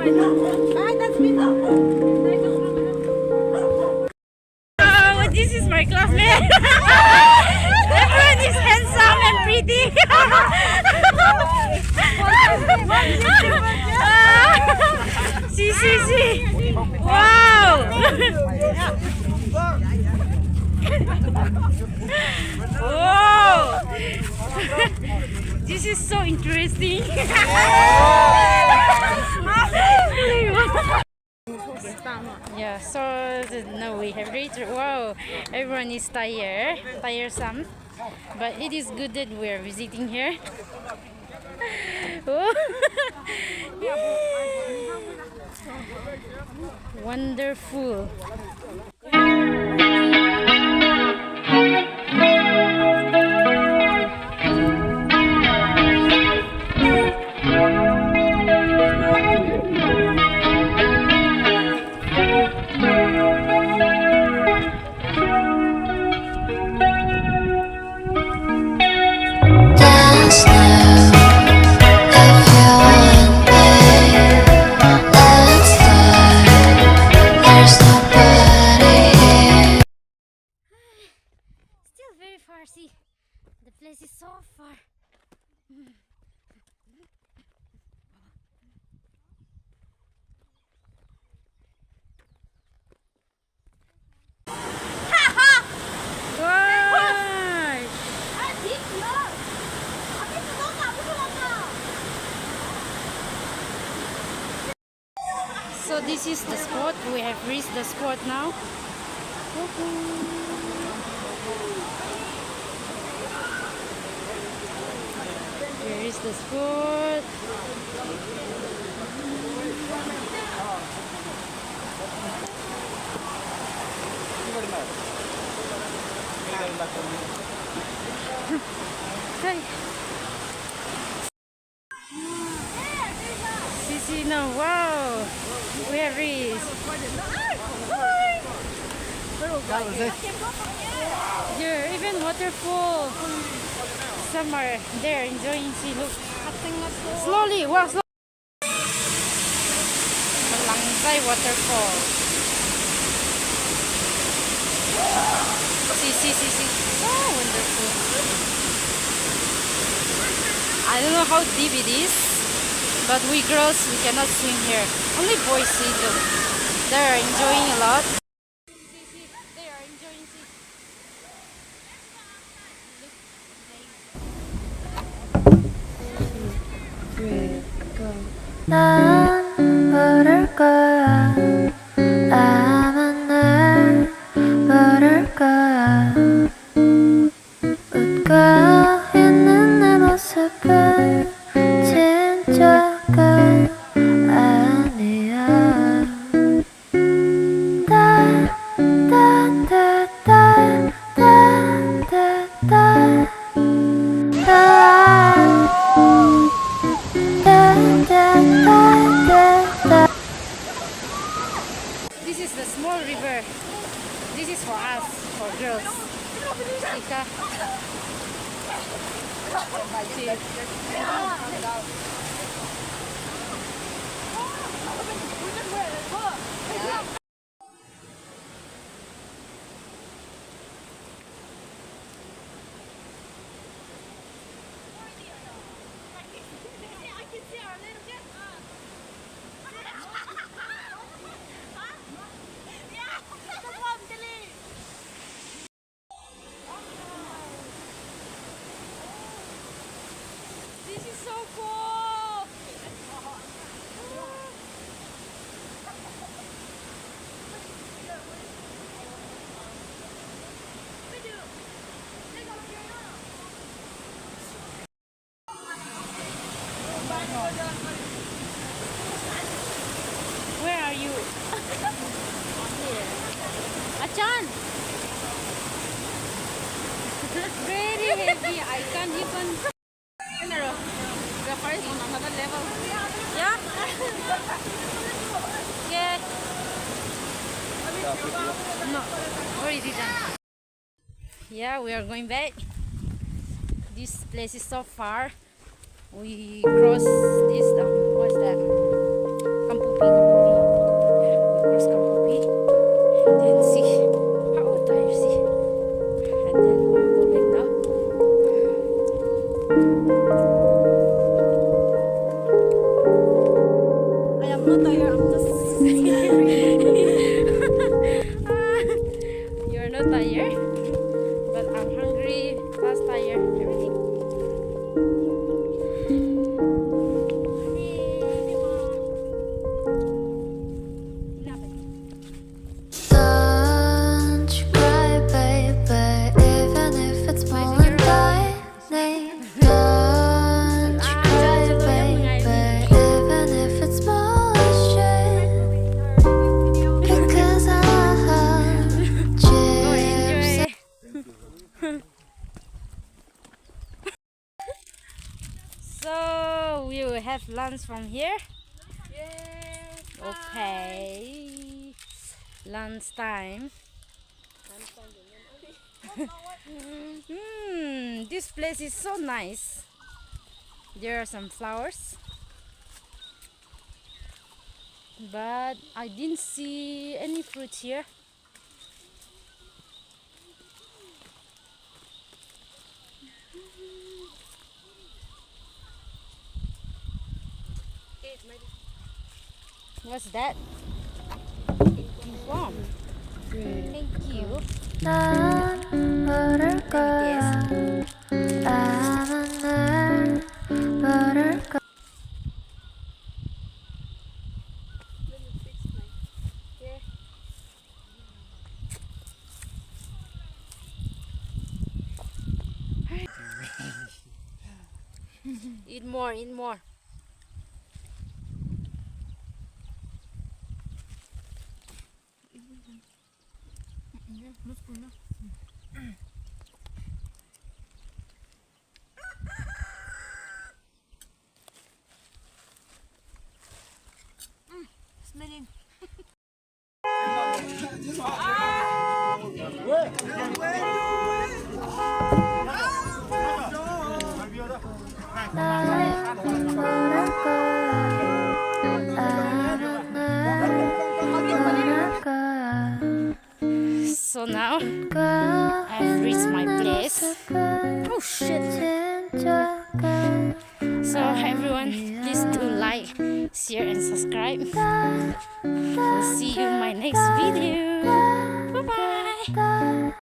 Oh, this is my classmate. Everyone is handsome and pretty. See. Wow. Whoa. This is so interesting. Yeah, so now we have reached. Wow, everyone is tiresome, but it is good that we are visiting here. Oh. Wonderful. Still very far, see, the place is so far. So this is the spot. We have reached the spot now. Here is the spot. Hey. See now, wow, we have reached. Here, even waterfall. Some are there enjoying. See, look. Slowly, walk slowly. Malanzai waterfall. See. So wonderful. I don't know how deep it is, but we girls, we cannot swim here. Only boys see them. They are enjoying a lot. See, they are enjoying. See. 난 모를 거야. 아마 날 모를 거야. 웃고 있는 내 모습은 진짜가 아니야. This is the small river. This is for us, for girls. Ika. This is so cool. Where are you? Here. Achan! Very heavy. I can't even. The first on another level. Yeah? Okay. No, already done. Yeah, we are going back. This place is so far. We cross this, what's that? Kampupi. not tired. I'm just. You're not tired, but I'm hungry. Plus tired. Everything. Don't you cry, baby, even if it's Malanzai. Don't you cry, baby, even if it's bullshit. Because I gypsy. So we will have lunch from here. Okay. Lunch time. This place is so nice. There are some flowers, but I didn't see any fruit here. What's that? Warm. Thank you. 난 모를 거야. 아마 날 모를 거야. Eat more, eat more. Smelling. 난 모를 거야. 아마 날 모를 거야. So now I've reached my place. Oh shit. 진짜가 So everyone, please do like, share and subscribe. We'll see you in my next video. Bye bye.